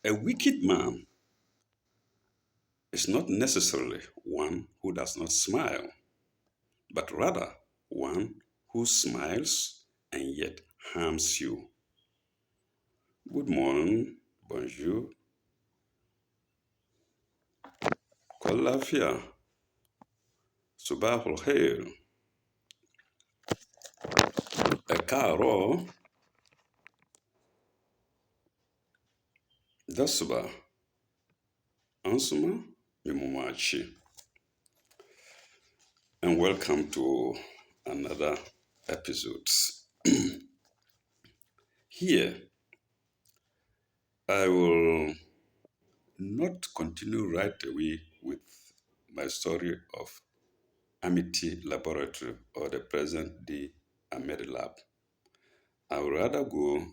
A wicked man is not necessarily one who does not smile, but rather one who smiles and yet harms you. Good morning, bonjour, kolafia, subahul khair, ekaro, dasuba, ansuma, mimumachi. And welcome to another episode. Here, I will not continue right away with my story of Amity Laboratory or the present day Amity Lab. I would rather go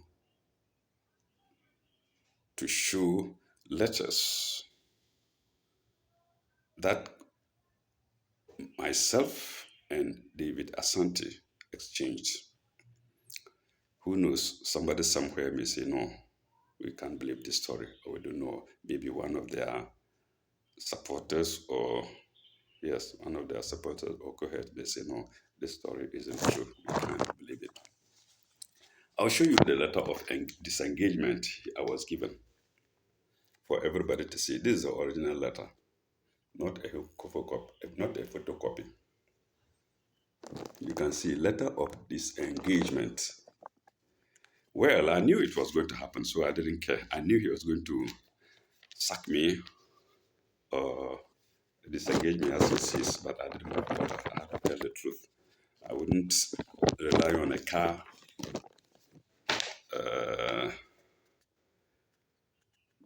to show letters that myself and David Asante exchanged. Who knows? Somebody somewhere may say, no, we can't believe this story, or we don't know. Maybe one of their supporters, or yes, one of their supporters, or go ahead, they say, no, this story isn't true. We can't believe it. I'll show you the letter of disengagement I was given for everybody to see. This is the original letter, not a photocopy, not a photocopy. You can see letter of disengagement. Well, I knew it was going to happen, so I didn't care. I knew he was going to sack me or disengage me as he sees, but I didn't want to. I had to tell the truth. I wouldn't rely on a car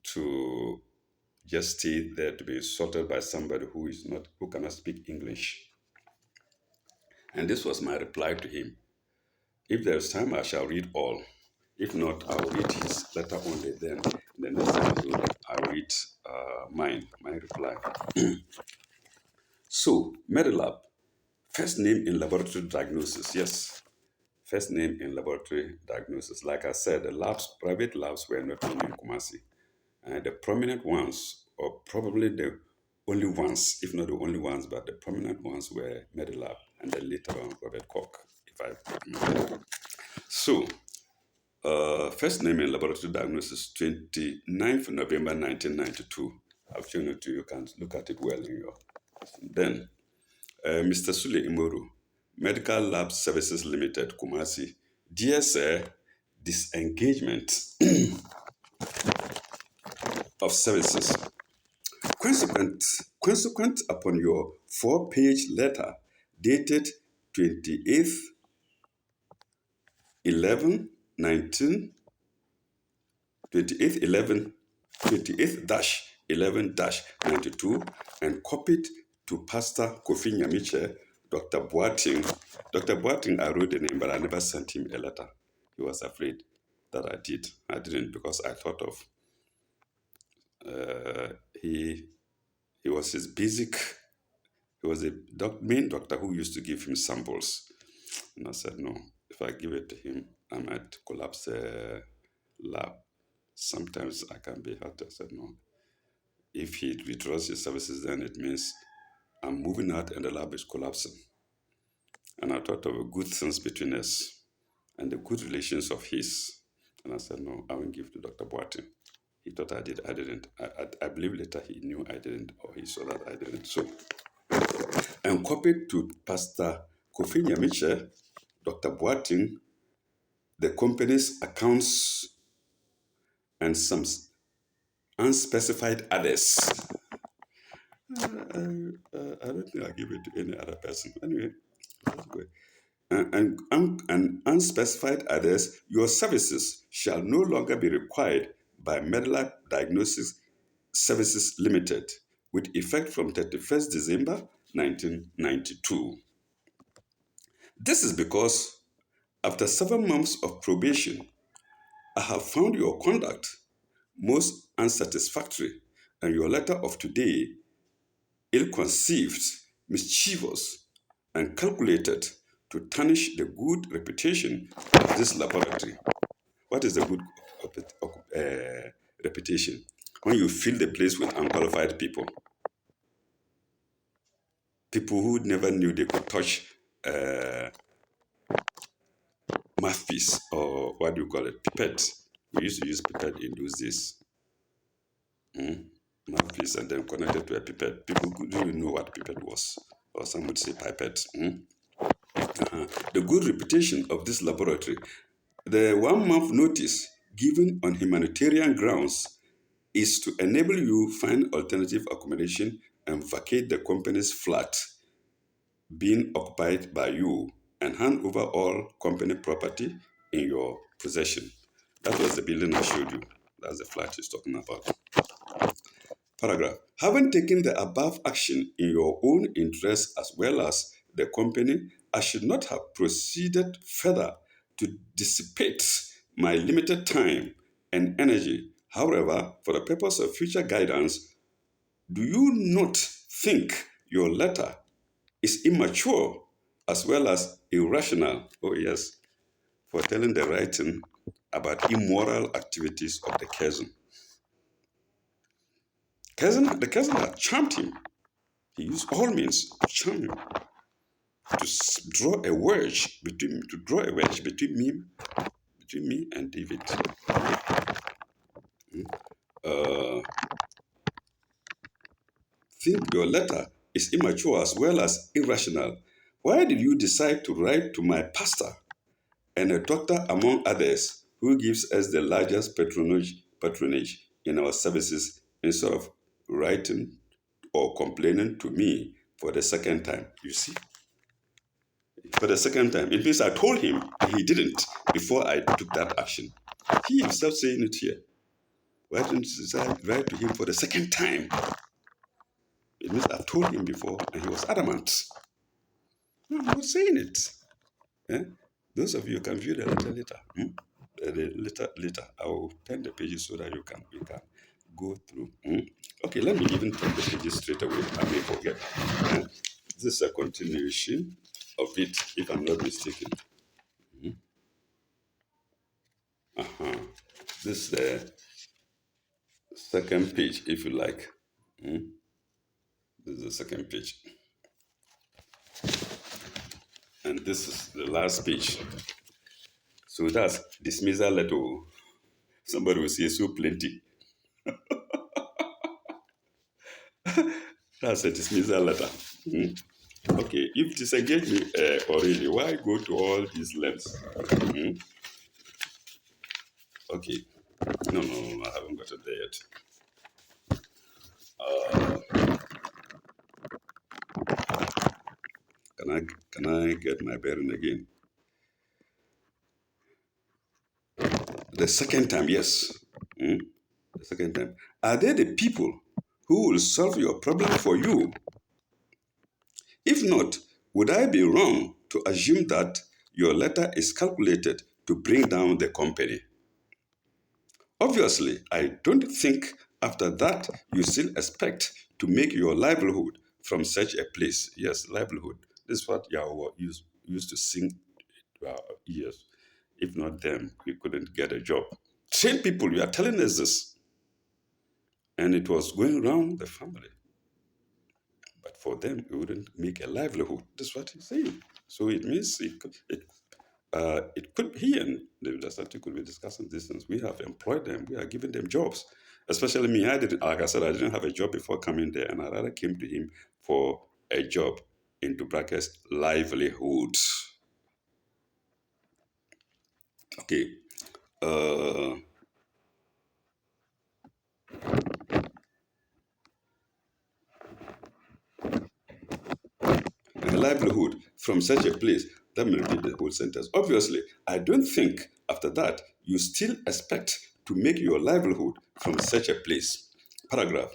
to just stay there to be insulted by somebody who cannot speak English. And this was my reply to him. If there's time, I shall read all. If not, I'll read his letter only. Then in the next episode, I'll read my reply. So, Medilab, first name in laboratory diagnosis. Yes, first name in laboratory diagnosis. Like I said, the private labs were not known in Kumasi. The prominent ones, or probably the only ones, if not the only ones, but the prominent ones were Medilab and then later on Robert Koch, if I remember. So, first name in laboratory diagnosis, 29th November 1992. I've shown it to you. You can look at it well in your. Then, Mr. Sule Imoro, Medical Lab Services Limited, Kumasi. Dear sir, disengagement of services. Consequent upon your 4-page letter dated 28th 11 19 28th 11 28th-11-92 and copied to Pastor Kofi Nyamiche, Dr. Boating. Dr. Boating, I wrote the name, but I never sent him a letter. He was afraid that I did. I didn't because I thought of he was his basic. He was a main doctor who used to give him samples. And I said, no, if I give it to him, I might collapse the lab. Sometimes I can be hurt. I said, no. If he withdraws his services, then it means I'm moving out and the lab is collapsing. And I thought of a good things between us and the good relations of his. And I said, no, I won't give to Dr. Boatin. He thought I did. I didn't. I believe later he knew I didn't, or he saw that I didn't. So, and copied to Pastor Kofi Nyamiche, Dr. Boatin, the company's accounts and some unspecified others. I don't think I give it to any other person. Anyway, let's go. And unspecified others, your services shall no longer be required by Medilab Diagnosis Services Limited with effect from 31st December 1992. This is because after 7 months of probation, I have found your conduct most unsatisfactory and your letter of today ill-conceived, mischievous, and calculated to tarnish the good reputation of this laboratory. What is the good reputation. When you fill the place with unqualified people, people who never knew they could touch uh, mouthpiece, or what do you call it, pipette. We used to use pipette in those days. Mm? Mouthpiece and then connected to a pipette. People didn't know what pipette was, or some would say pipette. Mm? The good reputation of this laboratory, the 1 month notice given on humanitarian grounds is to enable you find alternative accommodation and vacate the company's flat being occupied by you and hand over all company property in your possession. That was the building I showed you. That's the flat he's talking about. Paragraph. Having taken the above action in your own interest as well as the company, I should not have proceeded further to dissipate my limited time and energy. However, for the purpose of future guidance, do you not think your letter is immature as well as irrational? Oh, yes, for telling the writing about immoral activities of the cousin. The cousin had charmed him. He used all means to charm him, to draw a wedge between me and David. Uh, think your letter is immature as well as irrational. Why did you decide to write to my pastor and a doctor among others who gives us the largest patronage in our services instead of writing or complaining to me for the second time? You see? For the second time. It means I told him and he didn't before I took that action. He himself saying it here. Why didn't I write to him for the second time? It means I've told him before and he was adamant. No, I'm not saying it. Eh? Those of you can view the letter later. Later. I will pen the pages so that you can go through. Okay, let me even turn the pages straight away. I may forget. Eh? This is a continuation of it, if I'm not mistaken. This is the second page, if you like. This is the second page. And this is the last page. So that's dismissal letter. Somebody will say so plenty. That's a dismissal letter. Okay, if disengage me already, why go to all these lengths? Okay. No, I haven't got it there yet. Can I get my bearing again? The second time, yes. The second time. Are they the people who will solve your problem for you? If not, would I be wrong to assume that your letter is calculated to bring down the company? Obviously, I don't think after that you still expect to make your livelihood from such a place. Yes, livelihood. This is what Yahweh used to sing to our ears. If not them, we couldn't get a job. Same people, you are telling us this. And it was going around the family. But for them, it wouldn't make a livelihood. That's what he's saying. So it means it could he and the legislature could be discussing these things. We have employed them. We are giving them jobs. Especially me, I didn't. Like I said, I didn't have a job before coming there, and I rather came to him for a job, into brackets, livelihood. Okay. Uh, and a livelihood from such a place. Let me repeat the whole sentence. Obviously, I don't think after that you still expect to make your livelihood from such a place. Paragraph.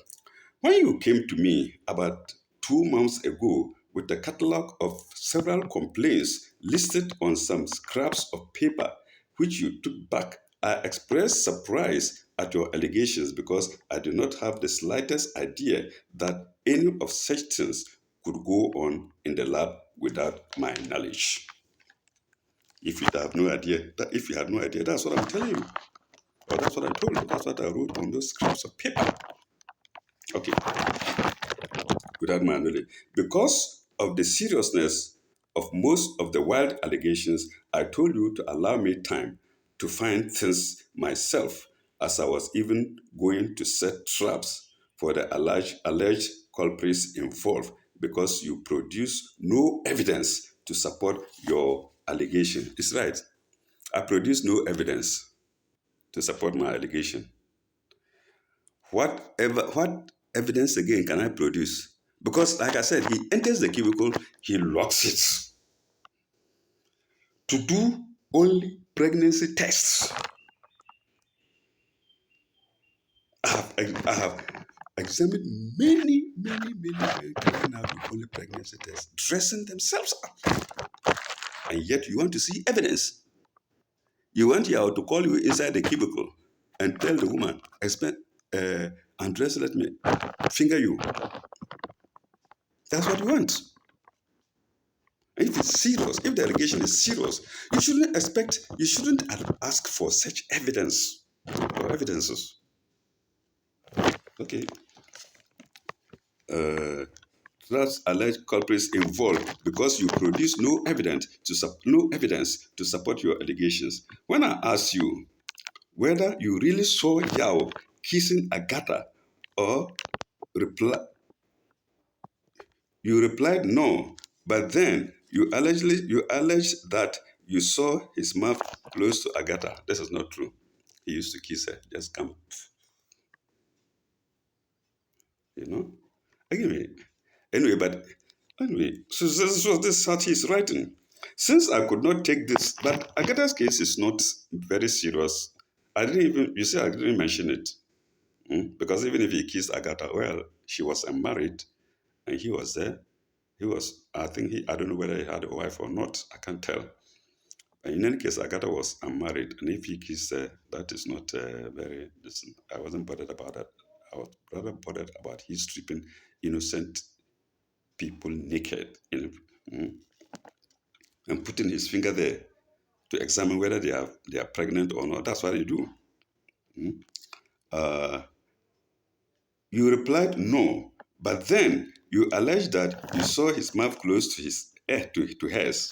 When you came to me about 2 months ago with a catalog of several complaints listed on some scraps of paper, which you took back, I expressed surprise at your allegations because I do not have the slightest idea that any of such things could go on in the lab without my knowledge. If you have no idea, if you had no idea, that's what I'm telling you. Well, that's what I told you. That's what I wrote on those scraps of paper. Okay, without my knowledge. Because of the seriousness of most of the wild allegations, I told you to allow me time to find things myself, as I was even going to set traps for the alleged culprits involved, because you produce no evidence to support your allegation. It's right. I produce no evidence to support my allegation. What evidence again can I produce? Because, like I said, he enters the cubicle, he locks it to do only pregnancy tests. I have examined many people now with only pregnancy tests, dressing themselves up, and yet you want to see evidence. You want Yao to call you inside the cubicle and tell the woman, undress, let me finger you. That's what you want. If it's serious, if the allegation is serious, you shouldn't ask for such evidence or evidences. Okay. That's alleged culprits involved because you produce no evidence to support your allegations. When I asked you whether you really saw Yao kissing Agatha, or reply, you replied no, but then you alleged that you saw his mouth close to Agatha. This is not true. He used to kiss her. Just come, you know. Anyway, so this was this what he's writing. Since I could not take this, but Agatha's case is not very serious. I didn't mention it. Because even if he kissed Agatha, well, she was unmarried and he was there. I don't know whether he had a wife or not. I can't tell. In any case, Agatha was unmarried, and if he kissed her, that is not very. Listen, I wasn't bothered about that. I was rather bothered about his stripping innocent people naked, and putting his finger there to examine whether they are pregnant or not. That's what you do. Uh, you replied no, but then you alleged that you saw his mouth close to to hers.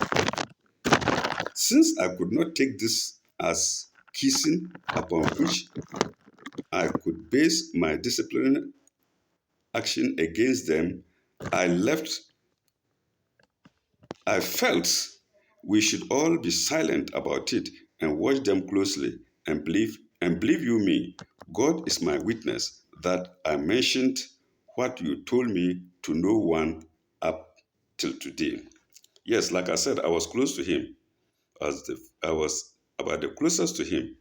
Since I could not take this as kissing upon which I could base my disciplinary action against them, I left. I felt we should all be silent about it and watch them closely and believe you me, God is my witness that I mentioned what you told me to no one up till today. Yes, like I said, I was close to him. I was about the closest to him.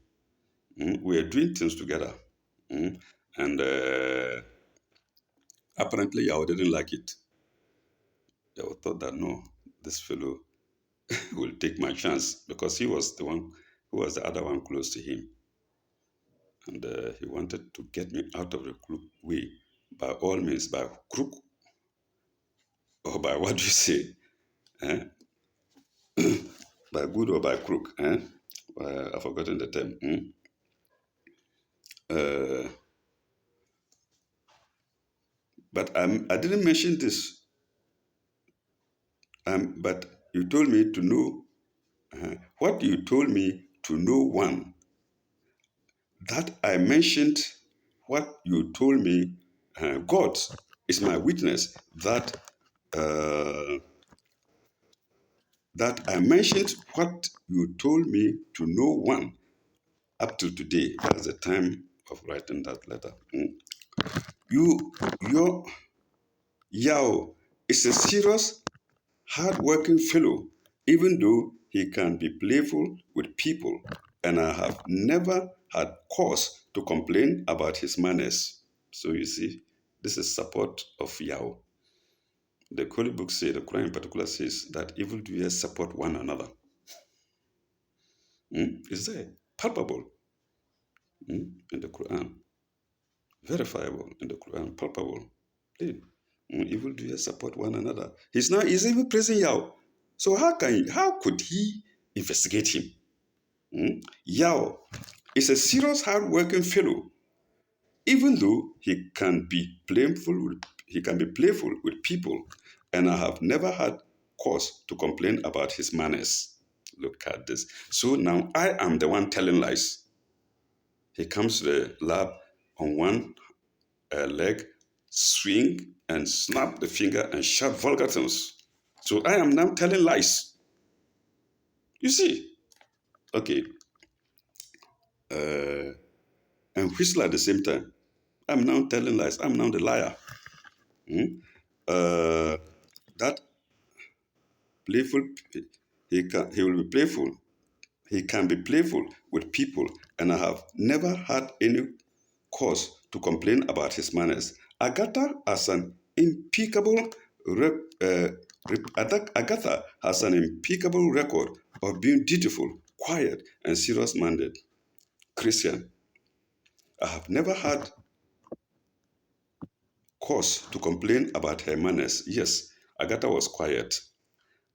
We were doing things together. And apparently Yao didn't like it. Yao thought that no, this fellow will take my chance, because he was the one who was the other one close to him. And he wanted to get me out of the crook way by all means, by crook or by what do you say? Eh? By good or by crook. Eh? I've forgotten the term. Uh, but I didn't mention this. But you told me to know what you told me to no one. That I mentioned what you told me. God is my witness uh, that I mentioned what you told me to no one up till today. That's the time of writing that letter. Your Yao is a serious, hard-working fellow, even though he can be playful with people, and I have never had cause to complain about his manners. So you see, this is support of Yao. The Holy Book says, the Quran in particular says that evildoers support one another. It's there, palpable in the Quran, verifiable in the Quran, palpable. Evildoers support one another. He's even praising Yao. So how could he investigate him? Yao is a serious, hard-working fellow. Even though he can be playful with people, and I have never had cause to complain about his manners. Look at this. So now I am the one telling lies. He comes to the lab on one leg, swing and snap the finger and shout vulgar things. So I am now telling lies. You see? Okay. Uh, and whistle at the same time. I'm now telling lies. I'm now the liar. Hmm? Uh, that playful, he will be playful. He can be playful with people, and I have never had any cause to complain about his manners. Agatha has an impeccable Agatha has an impeccable record of being dutiful, quiet, and serious-minded Christian. I have never had cause to complain about her manners. Yes, Agatha was quiet,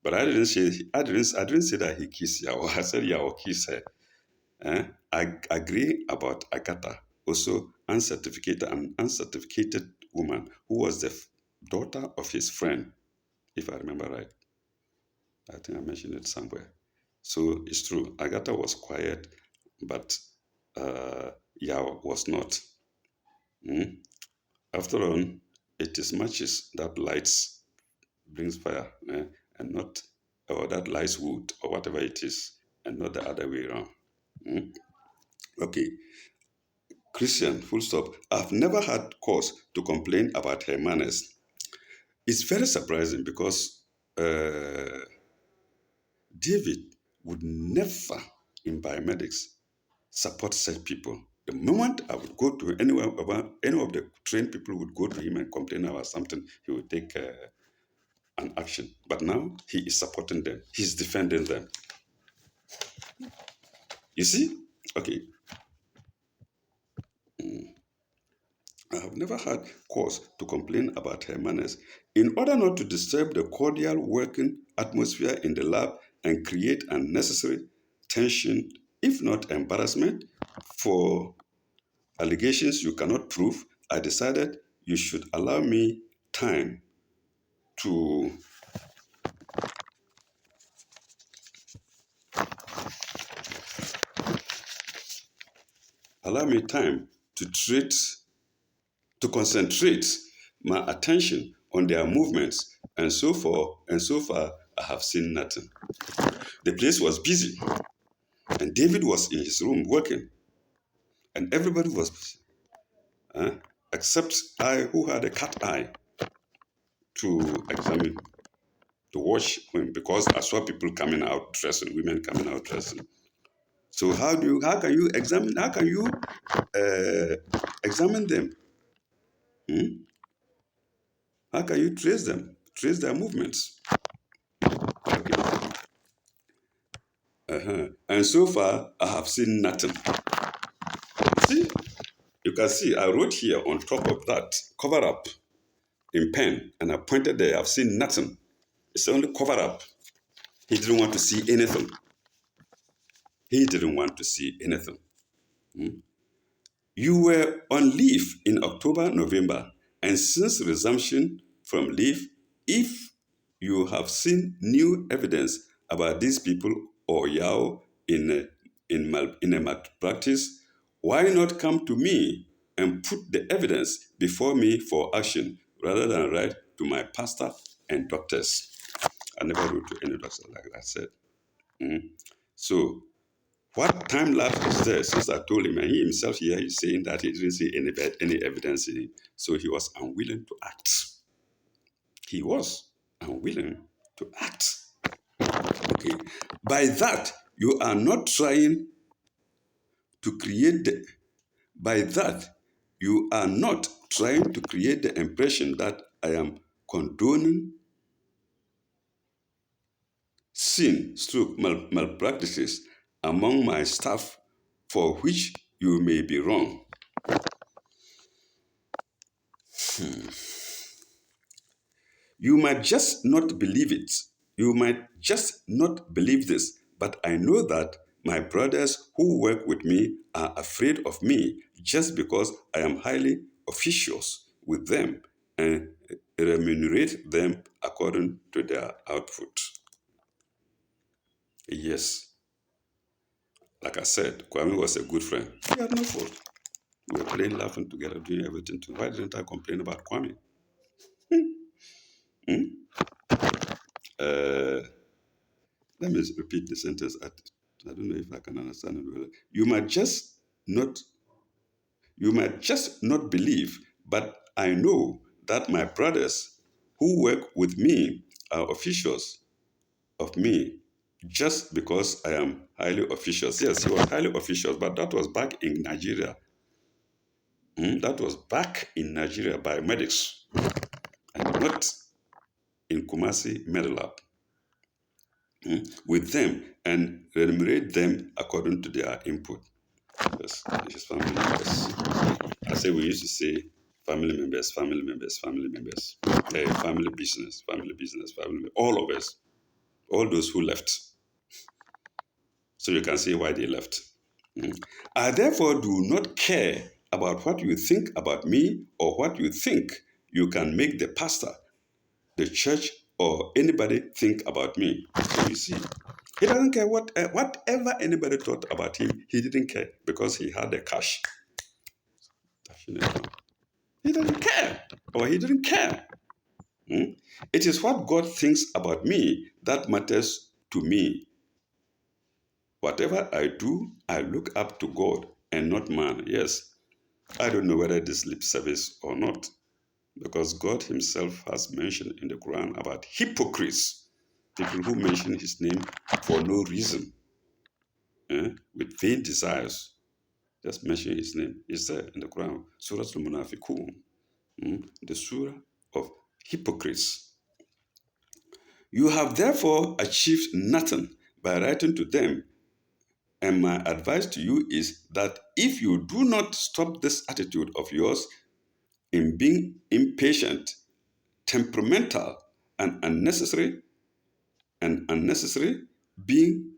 but I didn't say that he kissed Yao. I said Yao kissed her. I agree about Agatha, also uncertificated woman who was the daughter of his friend, if I remember right. I think I mentioned it somewhere. So it's true. Agatha was quiet, but Yao was not. Mm? After all, it is matches that lights brings fire, and not, or that lights wood, or whatever it is, and not the other way around. Mm? Okay, Christian, full stop. I've never had cause to complain about her manners. It's very surprising because David would never, in biomedics, support such people. The moment I would go to anywhere about any of the trained people would go to him and complain about something, he would take an action. But now he is supporting them. He's defending them. You see? Okay. I have never had cause to complain about her manners. In order not to disturb the cordial working atmosphere in the lab and create unnecessary tension, if not embarrassment, for allegations you cannot prove, I decided you should to allow me time to treat to concentrate my attention on their movements, and so far I have seen nothing. The place was busy, and David was in his room working, and everybody was busy, except I, who had a cat eye to examine, to watch him, because I saw people coming out dressing, women coming out dressing. So how can you examine them? Hmm? How can you trace their movements? Okay. And so far, I have seen nothing. See, you can see I wrote here on top of that, cover up in pen, and I pointed there. I've seen nothing. It's only cover up. He didn't want to see anything. He didn't want to see anything. Hmm? You were on leave in October, November, and since resumption from leave, if you have seen new evidence about these people or Yao in a malpractice, why not come to me and put the evidence before me for action rather than write to my pastor and doctors? I never wrote to any doctor like that said. Mm. So what time lapse is there since I told him, and he himself here is saying that he didn't see any evidence in it. So he was unwilling to act. He was unwilling to act. Okay. By that, you are not trying to create the by that, you are not trying to create the impression that I am condoning sin stroke malpractices among my staff for which you may be wrong. You might just not believe it. You might just not believe this, but I know that My brothers who work with me are afraid of me just because I am highly officious with them and remunerate them according to their output. Yes, like I said, Kwame was a good friend. He had no fault. We were playing, laughing together, doing everything. Why didn't I complain about Kwame? Hmm? Uh, Let me repeat the sentence. I don't know if I can understand it well. Not you might just not believe, but I know that my brothers who work with me are officials of me just because I am highly officious. Yes, he was highly officious, but that was back in Nigeria. That was back in Nigeria by medics and not in Kumasi Medilab. With them and remunerate them according to their input. Yes, this is family members. I say we used to say family members, family members, family members. Family business, family business, family. All of us, all those who left. So you can see why they left. I therefore do not care about what you think about me or what you think you can make the pastor, the church, or anybody think about me. So you see, he doesn't care whatever anybody thought about him. He didn't care because he had the cash. He doesn't care, or he didn't care. It is what God thinks about me that matters to me. Whatever I do, I look up to God and not man. Yes, I don't know whether this lip service or not, because God Himself has mentioned in the Quran about hypocrites, people who mention His name for no reason, with vain desires. Just mention His name. It's there in the Quran, Surah Al-Munafiqun, the Surah of hypocrites. You have therefore achieved nothing by writing to them, and my advice to you is that if you do not stop this attitude of yours in being impatient, temperamental, and unnecessary, being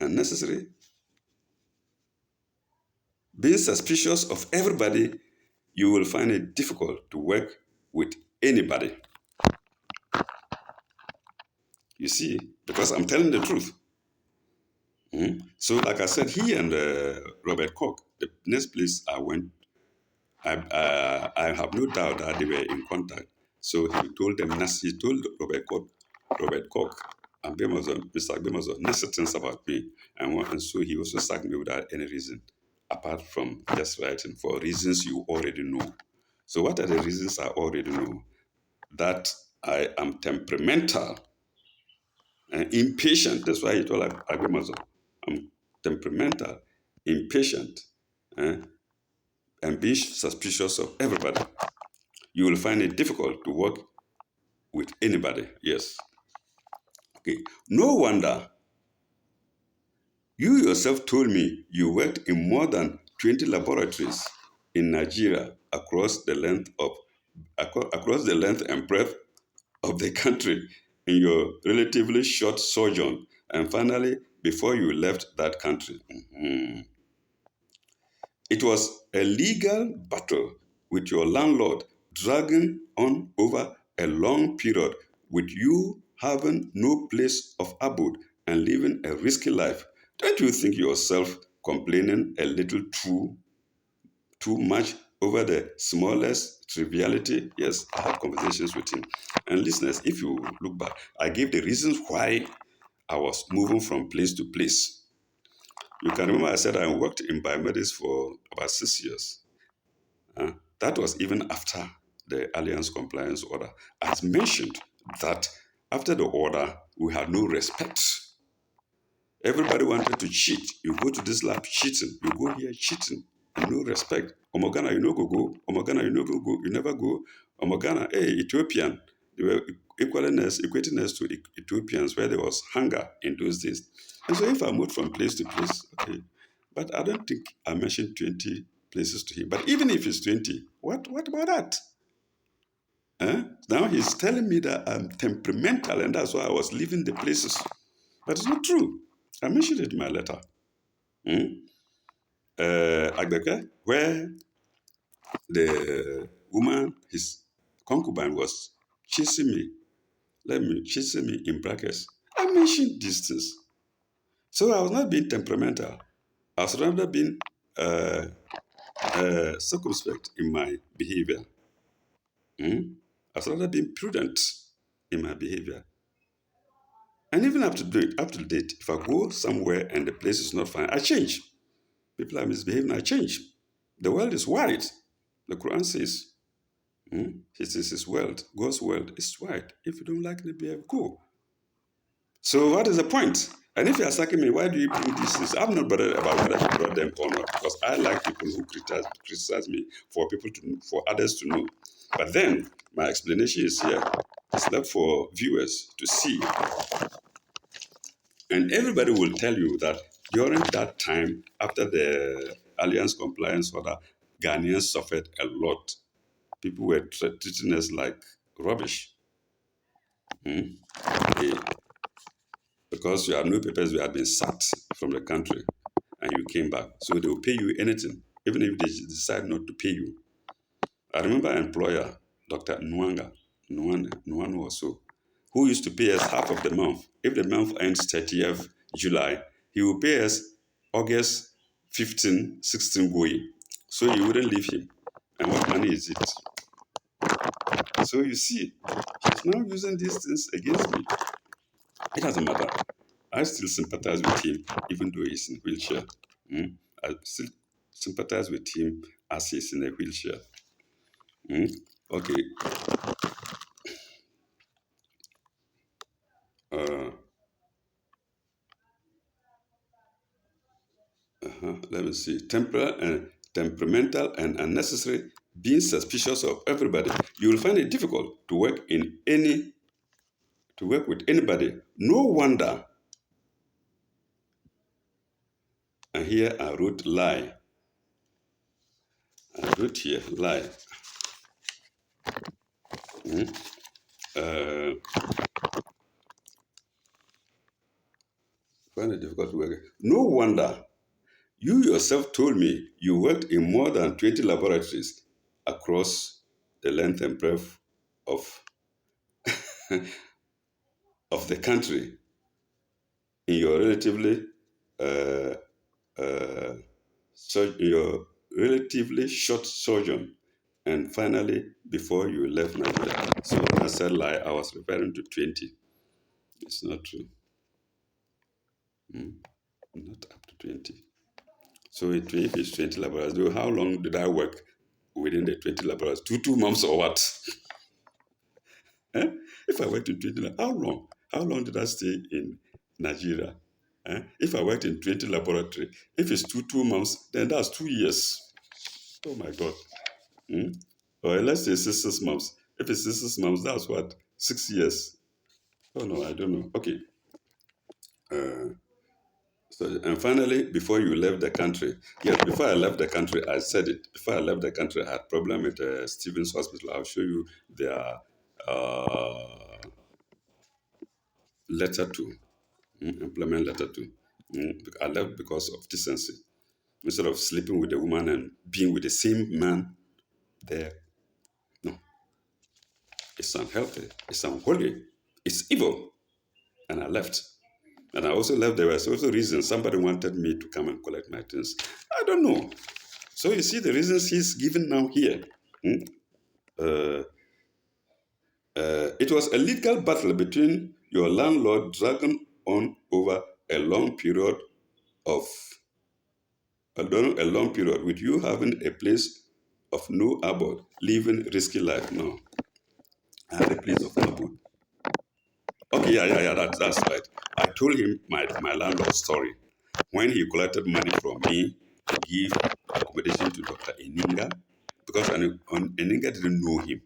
unnecessary, being suspicious of everybody, you will find it difficult to work with anybody. You see, because I'm telling the truth. So, like I said, he and Robert Koch, the next place I went, I have no doubt that they were in contact. So he told them, he told Robert Koch, and Mr. Agbemozo, nasty things about me. And so he also sacked me without any reason, apart from just writing for reasons you already know. So what are the reasons I already know? That I am temperamental and impatient. That's why he told Agbemozo, I'm temperamental, impatient, and being suspicious of everybody. You will find it difficult to work with anybody. Yes. Okay. No wonder you yourself told me you worked in more than 20 laboratories in Nigeria across the length and breadth of the country in your relatively short sojourn, and finally before you left that country. It was a legal battle with your landlord dragging on over a long period, with you having no place of abode and living a risky life. Don't you think yourself complaining a little too much over the smallest triviality? Yes, I had conversations with him. And listeners, if you look back, I gave the reasons why I was moving from place to place. You can remember I said I worked in biomedics for about 6 years. That was even after the Alliance Compliance Order. As mentioned, that after the order, we had no respect. Everybody wanted to cheat. You go to this lab cheating. You go here cheating. No respect. Omogana, you no go. Omogana, you no go. You never go. Omogana, hey, Ethiopian. They were equating us to Ethiopians where there was hunger in those days. And so if I moved from place to place, okay. But I don't think I mentioned 20 places to him. But even if it's 20, what about that? Now he's telling me that I'm temperamental and that's why I was leaving the places. But it's not true. I mentioned it in my letter. Hmm? Agbeke, where the woman, his concubine, was chasing me, chasing me in brackets. I mentioned these things. So I was not being temperamental. I was rather being uh, circumspect in my behavior. Hmm? I was rather being prudent in my behavior. And even up to date, if I go somewhere and the place is not fine, I change. People are misbehaving, I change. The world is wide. The Quran says, He says his world, God's world is wide. If you don't like the behavior, go. So what is the point? And if you're asking me, why do you bring these things? I'm not bothered about whether you brought them or not, because I like people who criticize me for others to know. But then my explanation is here. It's left for viewers to see. And everybody will tell you that during that time, after the alliance compliance order, Ghanaians suffered a lot. People were treating us like rubbish. Hmm? They- because you have no papers, you have been sacked from the country and you came back. So they will pay you anything, even if they decide not to pay you. I remember an employer, Dr. Nwanu or so, who used to pay us half of the month. If the month ends 30th July, he will pay us August 15, 16 going. So you wouldn't leave him. And what money is it? So you see, he's now using these things against me. It doesn't matter. I still sympathize with him, even though he's in a wheelchair. I still sympathize with him as he's in a wheelchair. Mm? Okay. Uh, Let me see. Temperamental and unnecessary, being suspicious of everybody. You will find it difficult to work with anybody. No wonder. And here I wrote lie. I wrote here lie. Mm. Uh, Find it difficult to work. No wonder. You yourself told me you worked in more than 20 laboratories across the length and breadth of, of the country in your uh, uh, your relatively short sojourn, and finally before you left Nigeria. So when I said lie, I was referring to 20. It's not true. Not up to 20. So if it's 20 laboratories, how long did I work within the 20 laboratories? Two months or what? Eh? If I worked in 20 how long? How long did I stay in Nigeria? If I worked in 20 laboratory, if it's two months, then that's 2 years. Oh my God. Hmm? Or let's say 6 months. If it's 6 months, that's what? 6 years. Oh no, I don't know. Okay. Uh, so, and finally, before you left the country, yes, before I left the country, I said it. Before I left the country, I had problem with Stevens Hospital. I'll show you their letter to employment letter to. I left because of decency. Instead of sleeping with a woman and being with the same man there, no, it's unhealthy, it's unholy, it's evil. And I left. And I also left. There was also reasons. Somebody wanted me to come and collect my things. I don't know. So you see the reasons he's given now here. Hmm? Uh, it was a legal battle between your landlord dragging on over a long period of a long period with you having a place of no abode, living risky life. No, I had a place of no abode. Okay, yeah, that's right. I told him my landlord's story. When he collected money from me to give accommodation to Dr. Eninga, because Eninga didn't know him,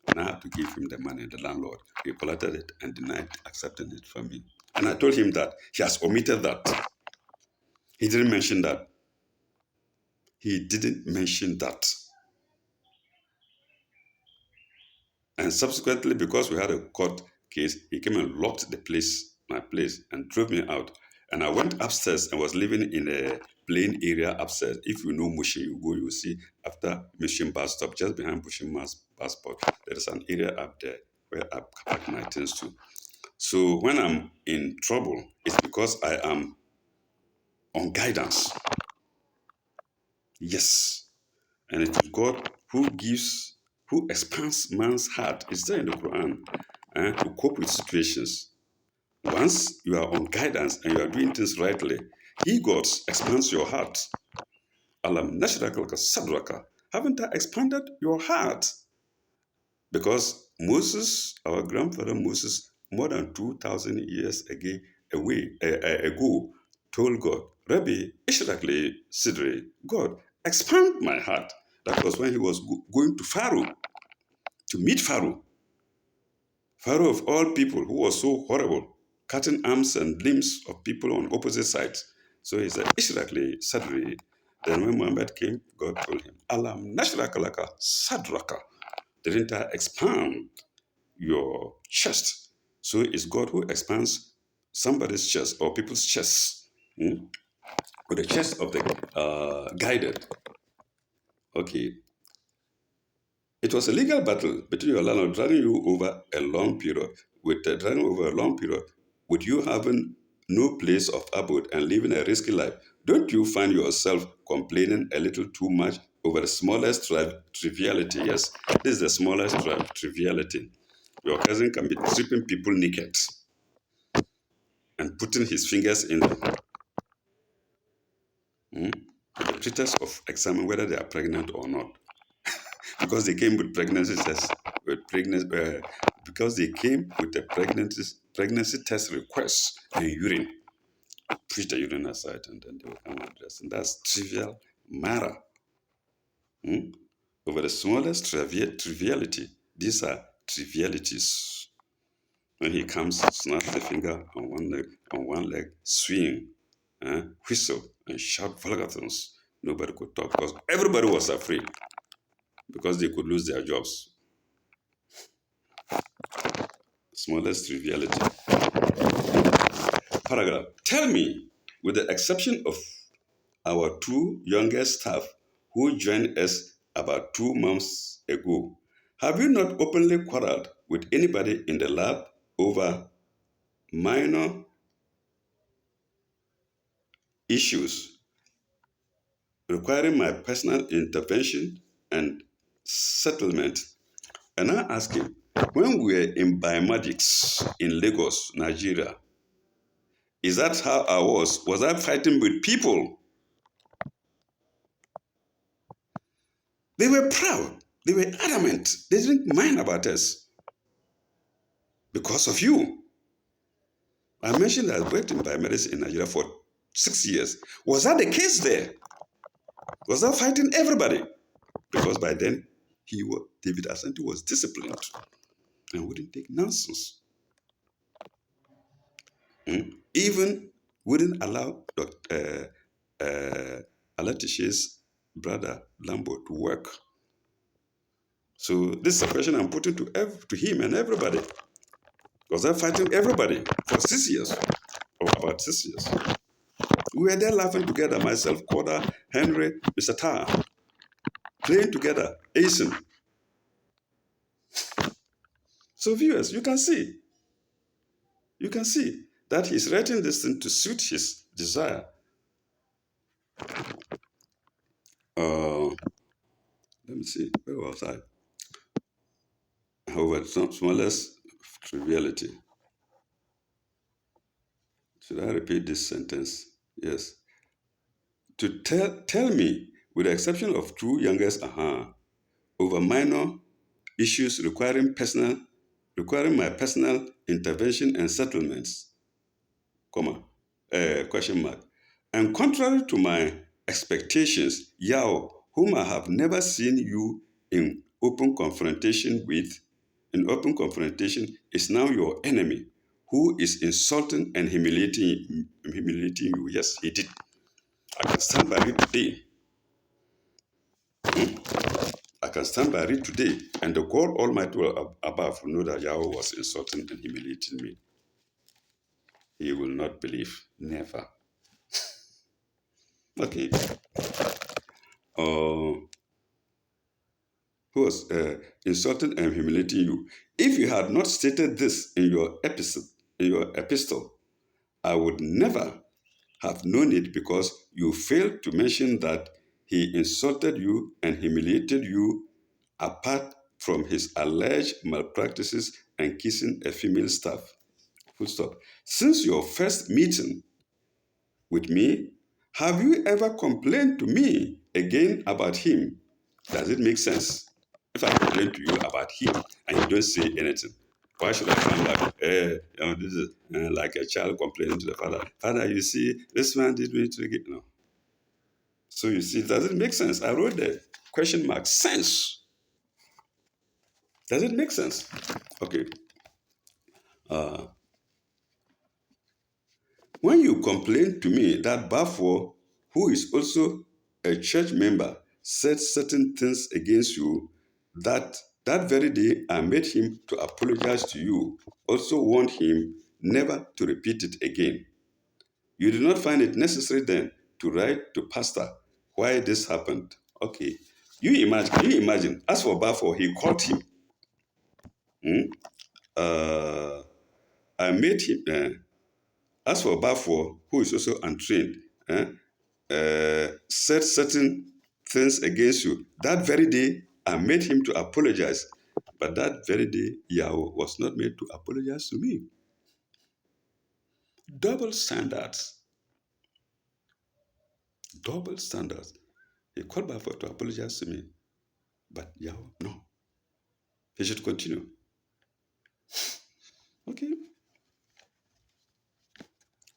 and I had to give him the money, the landlord. He collected it and denied accepting it from me. And I told him that he has omitted that. He didn't mention that. He didn't mention that. And subsequently, because we had a court case, he came and locked my place, and drove me out. And I went upstairs and was living in a plain area upstairs. If you know Mushin, you go, you see after Mushin bus stop, just behind Mushin bus stop, there is an area up there where I park my things to. So when I'm in trouble, it's because I am on guidance. Yes. And it is God who expands man's heart. It's there in the Quran to cope with situations. Once you are on guidance and you are doing things rightly, He, God, expands your heart. Alam nashraka laka sadraka. Haven't I expanded your heart? Because Moses, our grandfather Moses, more than 2,000 years ago, told God, Rabbi, Ishrakli Sidri, God, expand my heart. That was when he was going to Pharaoh, to meet Pharaoh. Pharaoh of all people, who was so horrible, cutting arms and limbs of people on opposite sides. So he said, Ishrakli Sadri. Then when Muhammad came, God told him, Alam Nashraka Laka Sadraka. Didn't I expand your chest? So it's God who expands somebody's chest or people's chests. Or the chest of the guided. Okay. It was a legal battle between your landlord driving you over a long period, driving over a long period, with you having no place of abode and living a risky life. Don't you find yourself complaining a little too much over the smallest triviality? Yes, this is the smallest triviality. Your cousin can be stripping people naked and putting his fingers in them, with the pretext of examining whether they are pregnant or not. Because they came with pregnancy test, because they came with the pregnancy test requests and urine. Push the urine aside and then they will come and dress. And that's trivial matter. Over the smallest triviality. These are trivialities. When he comes, snap the finger on one leg, swing, whistle, and shout vulgar things. Nobody could talk because everybody was afraid because they could lose their jobs. Smallest triviality. Paragraph. Tell me, with the exception of our two youngest staff who joined us about 2 months ago, have you not openly quarreled with anybody in the lab over minor issues requiring my personal intervention and settlement? And I ask him, when we were in biomedics in Lagos, Nigeria, is that how I was? Was I fighting with people? They were proud. They were adamant. They didn't mind about us because of you. I mentioned that I worked in biomedicine in Nigeria for 6 years. Was that the case there? Was I fighting everybody? Because by then, David Asante was disciplined and wouldn't take nonsense. Even wouldn't allow Alatishe's brother Lambo to work. So this is a question I'm putting to him and everybody. Was I fighting everybody for 6 years? Or about 6 years? We were there laughing together, myself, Koda, Henry, Mr. Tar, playing together, Asen. So viewers, you can see that he's writing this thing to suit his desire. Let me see, where was I? However, smallest triviality. Should I repeat this sentence? Yes. To tell me, with the exception of two youngest, over minor issues requiring my personal intervention and settlements, question mark. And contrary to my expectations, Yao, whom I have never seen you in open confrontation, is now your enemy, who is insulting and humiliating you. Yes, he did. I can stand by it today. I can stand by it today, and the God Almighty above will know that Yahweh was insulting and humiliating me. he will not believe. Never. Okay. Uh, who was insulting and humiliating you? If you had not stated this in your epistle, I would never have known it because you failed to mention that he insulted you and humiliated you apart from his alleged malpractices and kissing a female staff. Full stop. Since your first meeting with me, have you ever complained to me again about him? Does it make sense? If I complain to you about him and you don't say anything, why should I sound like, this is like a child complaining to the father? Father, you see, this man did me to get no. So you see, does it make sense? I wrote the question mark sense. Does it make sense? Okay. Uh, when you complain to me that Bafo, who is also a church member, said certain things against you, that that very day I made him to apologize to you, also warned him never to repeat it again. You did not find it necessary then to write to pastor why this happened. Okay. You imagine. As for Bafo, he called him. Hmm? Uh, I made him. As for Bafo, who is also untrained, said certain things against you. That very day, I made him to apologize. But that very day, Yahweh was not made to apologize to me. Double standards. Double standards. He called Bafo to apologize to me. But Yahweh, no. He should continue. Okay.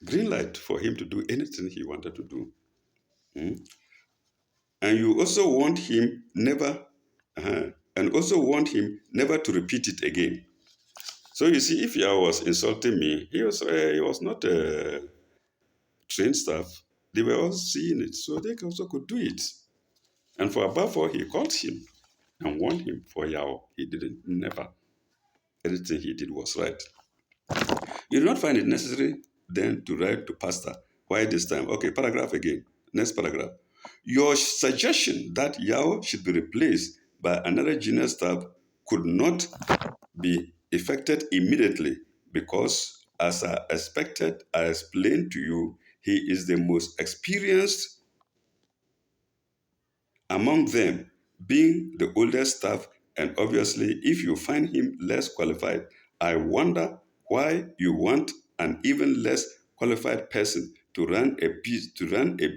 Green light for him to do anything he wanted to do. Hmm? And you also want him never, and also want him never to repeat it again. So you see, if Yah was insulting me, he was not a trained staff. They were all seeing it, so they also could do it. And for above all, he called him and warned him. For Yah, he didn't. Never. Everything he did was right. You do not find it necessary then to write to pastor. Why this time? Okay, paragraph again. Next paragraph. Your suggestion that Yao should be replaced by another junior staff could not be effected immediately because, as I expected, I explained to you, he is the most experienced among them, being the oldest staff, and obviously, if you find him less qualified, I wonder why you want an even less qualified person to run a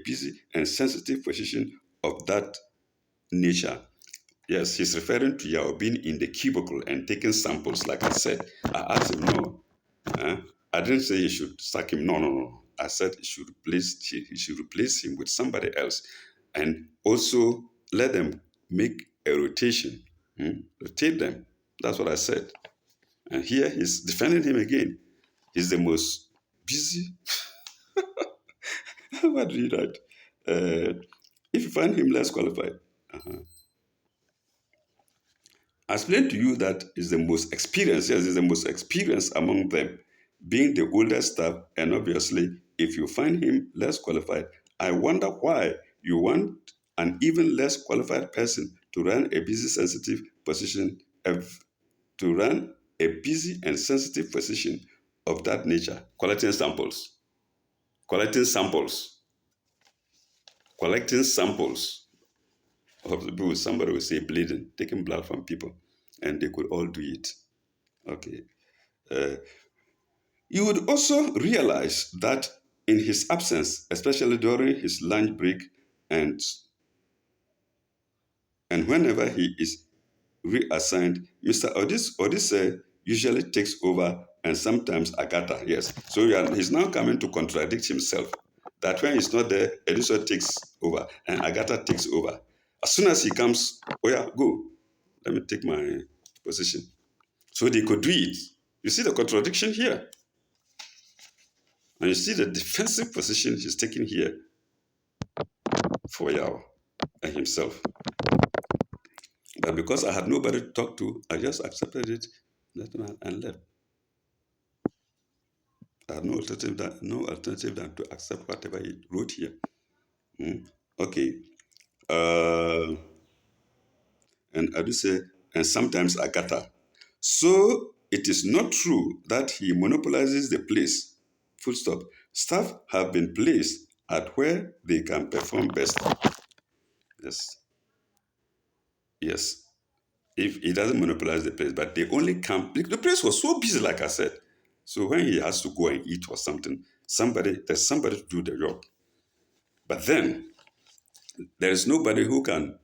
busy and sensitive position of that nature. Yes, he's referring to Yao being in the cubicle and taking samples. Like I said, I asked him, no, I didn't say he should sack him. No, no, no. I said he should replace him with somebody else, and also let them make a rotation, rotate them. That's what I said. And here he's defending him again. He's the most busy. What do you write? If you find him less qualified, I explained to you that is the most experienced. Yes, is the most experienced among them, being the oldest staff, and obviously, if you find him less qualified, I wonder why you want an even less qualified person to run a busy, sensitive position, to run a busy and sensitive position of that nature. Collecting samples, collecting samples of the people. Somebody will say bleeding, taking blood from people, and they could all do it. Okay. Uh, You would also realize that in his absence, especially during his lunch break and, and whenever he is reassigned, Mr. Odisse usually takes over and sometimes Agatha, yes. So he's now coming to contradict himself. That when he's not there, Odisse takes over and Agatha takes over. As soon as he comes, oh yeah, go. Let me take my position. So they could do it. You see the contradiction here? And you see the defensive position he's taking here for Yahweh and himself. But because I had nobody to talk to, I just accepted it and left. no alternative than to accept whatever he wrote here. Okay. Uh, and I do say, and sometimes Agatha. So it is not true that he monopolizes the place. Full stop. Staff have been placed at where they can perform best. Yes. Yes. If he doesn't monopolize the place, but they only come. The place was so busy, like I said. So when he has to go and eat or something, there's somebody to do the job. But then there is nobody who can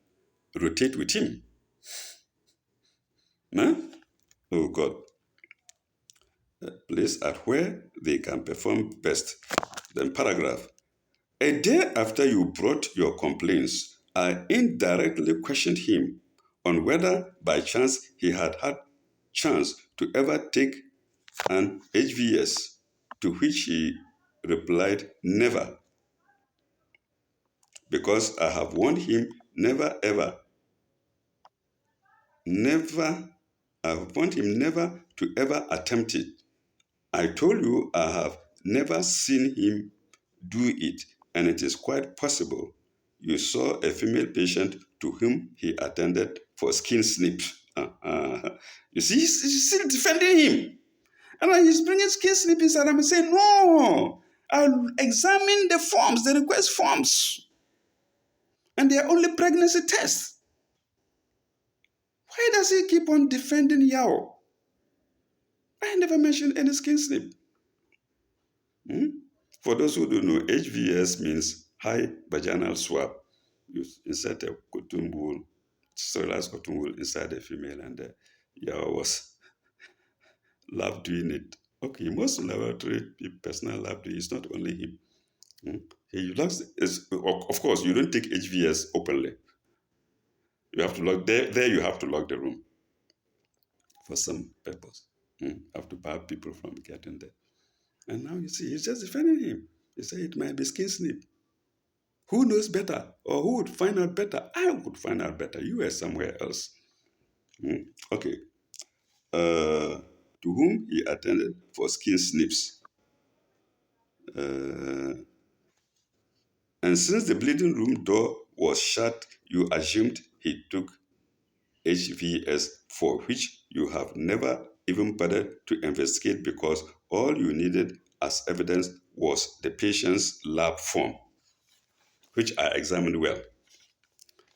rotate with him. Huh? Oh God. Place at where they can perform best. Then paragraph. A day after you brought your complaints, I indirectly questioned him on whether by chance he had chance to ever take an HVS, to which he replied, never, because I have warned him never ever, never, I have warned him never to ever attempt it. I told you I have never seen him do it, and it is quite possible you saw a female patient to whom he attended for skin snip. You see, he's still defending him. And then he's bringing skin snip inside. I'm saying, no, I'll examine the forms, the request forms, and they are only pregnancy tests. Why does he keep on defending Yao? I never mentioned any skin snip. For those who don't know, HVS means high vaginal swab. You insert a cotton wool, sterilized cotton wool inside the female, and Yao was lab doing it. Okay, most laboratory personnel lab doing it. It's not only him. He logs. Of course, you don't take HVS openly. You have to log there. There, you have to log the room for some purpose. You have to bar people from getting there. And now you see, he's just defending him. He said it might be skin snip. Who knows better, or who would find out better? I would find out better. You are somewhere else. Okay. To whom he attended for skin snips. And since the bleeding room door was shut, you assumed he took HVS, for which you have never even bothered to investigate because all you needed as evidence was the patient's lab form, which I examined well.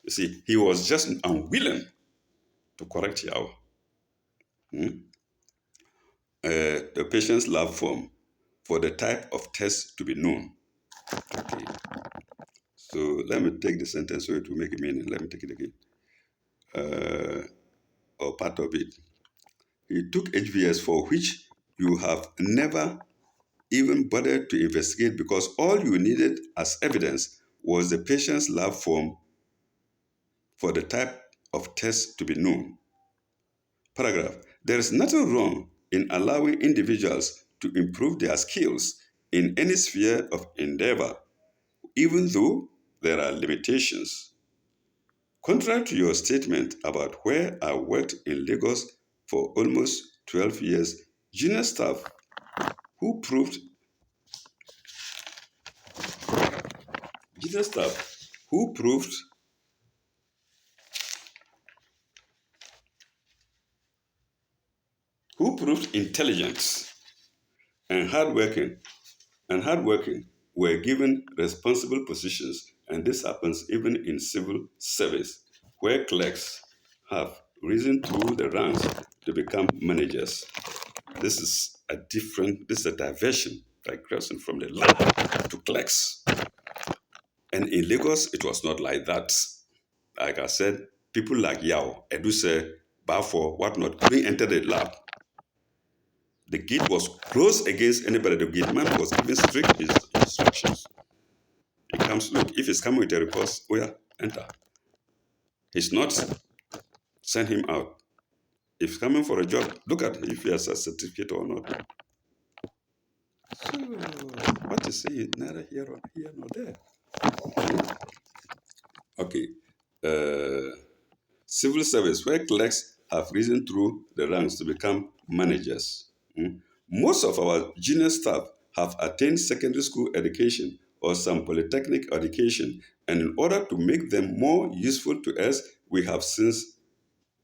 You see, he was just unwilling to correct Yao. The patient's lab form for the type of test to be known. Okay. So let me take the sentence so it will make a meaning. Let me take it again. Or part of it. He took HVS, for which you have never even bothered to investigate because all you needed as evidence was the patient's lab form for the type of test to be known. Paragraph. There is nothing wrong in allowing individuals to improve their skills in any sphere of endeavor, even though there are limitations. Contrary to your statement about where I worked in Lagos for almost 12 years, junior staff who proved junior staff who proved intelligent and hardworking were given responsible positions, and this happens even in civil service, where clerks have risen through the ranks to become managers. This is a diversion, digression from the lab to clerks. And in Lagos, it was not like that. Like I said, people like Yao, Eduse, Bafo, whatnot, couldn't enter the lab. The gate was closed against anybody. The gate man was given strict instructions. He comes, look, if he's coming with a report, oh yeah, enter. He's not, send him out. If he's coming for a job, look at if he has a certificate or not. So, what to say, neither here nor there. Okay. Civil service, where clerks have risen through the ranks to become managers. Most of our junior staff have attained secondary school education or some polytechnic education, and in order to make them more useful to us, we have since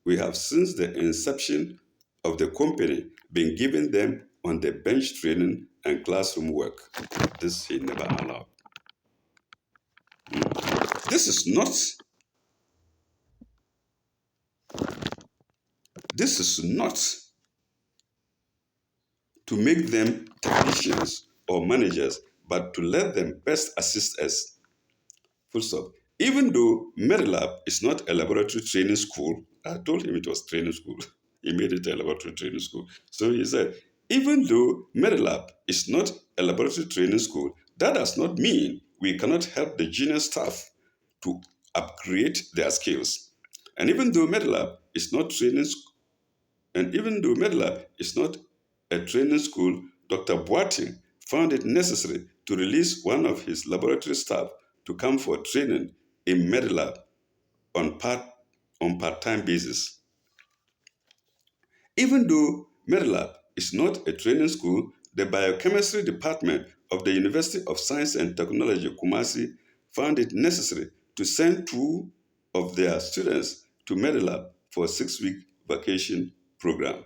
the inception of the company been giving them on the bench training and classroom work. This he never allowed. This is not this is not to make them technicians or managers, but to let them best assist us. Full stop. Even though Medilab is not a laboratory training school, I told him it was training school. He made it a laboratory training school. So he said, even though Medilab is not a laboratory training school, that does not mean we cannot help the junior staff to upgrade their skills. And even though Medilab is not training and even though Medlab is not a training school, Dr. Boating found it necessary to release one of his laboratory staff to come for training in Medlab on part-time basis. Even though Medlab is not a training school, the biochemistry department of the University of Science and Technology, Kumasi, found it necessary to send two of their students to Medlab for a 6-week vacation program.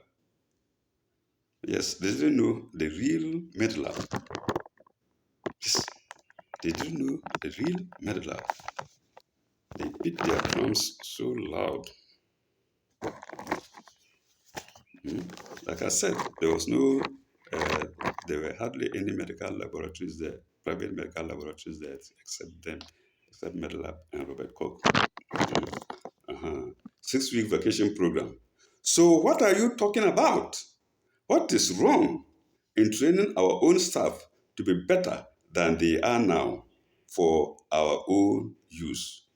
Yes, they didn't know the real meddler. Yes, they didn't know the real meddler. They beat their drums so loud. Hmm? Like I said, there was no, there were hardly any medical laboratories there, private medical laboratories there, except them, except Medlab and Robert Koch. Uh-huh. 6-week vacation program. So what are you talking about? What is wrong in training our own staff to be better than they are now for our own use?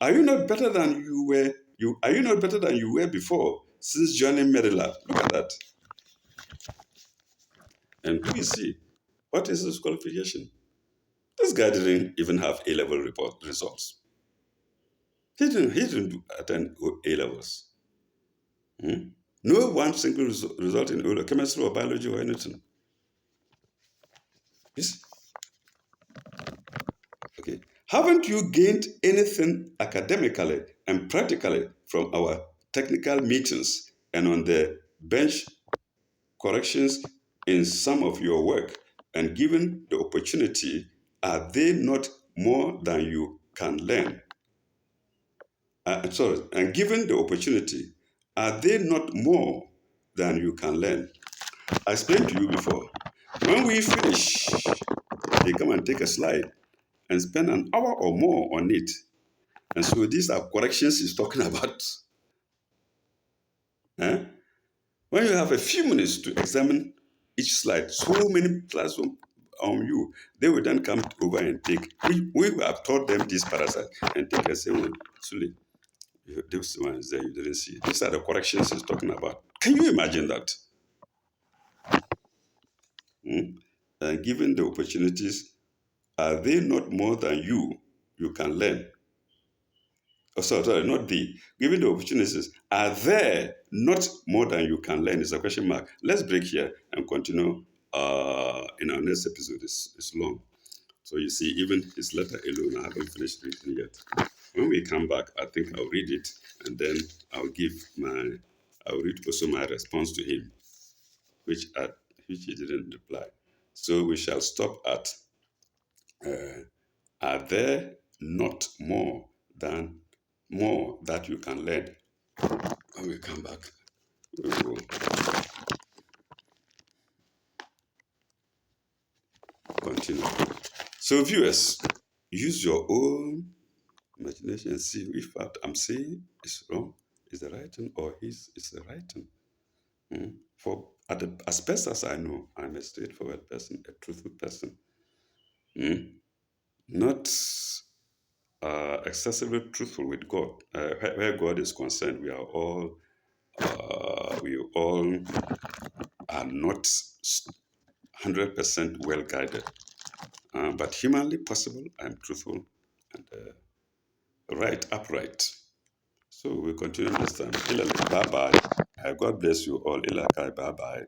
Are you not better than you were? Are you not better than you were before since joining Medilab? Look at that. And who is he? What is his qualification? This guy didn't even have A-level report results. He didn't attend A levels. Hmm? No one single result in O chemistry or biology or anything. Yes. Okay. Haven't you gained anything academically and practically from our technical meetings and on the bench corrections in some of your work? And given the opportunity, are they not more than you can learn? And given the opportunity, are they not more than you can learn? I explained to you before. When we finish, they come and take a slide and spend an hour or more on it. And so these are corrections he's talking about. Eh? When you have a few minutes to examine each slide, so many slides on you, they will then come over and take. We have taught them this parasite and take and say, well, Sule, this one is there, you didn't see it. These are the corrections he's talking about. Can you imagine that? Hmm? And given the opportunities, are they not more than you can learn? Oh, sorry, not the. Given the opportunities, are there not more than you can learn? Is a question mark. Let's break here and continue in our next episode. It's long. So you see, even his letter alone, I haven't finished reading yet. When we come back, I think I'll read it and then I'll read also my response to him, which he didn't reply. So we shall stop at, are there not more that you can learn? When we come back, we will continue. So viewers, use your own imagination and see if what I'm saying is wrong, is the right thing, or is the right thing. As best as I know, I'm a straightforward person, a truthful person. Not excessively truthful with God. Where God is concerned, we all are not 100% well guided. But humanly possible, I'm truthful and upright. So we'll continue next time. Bye bye. God bless you all. Ilakai, bye bye.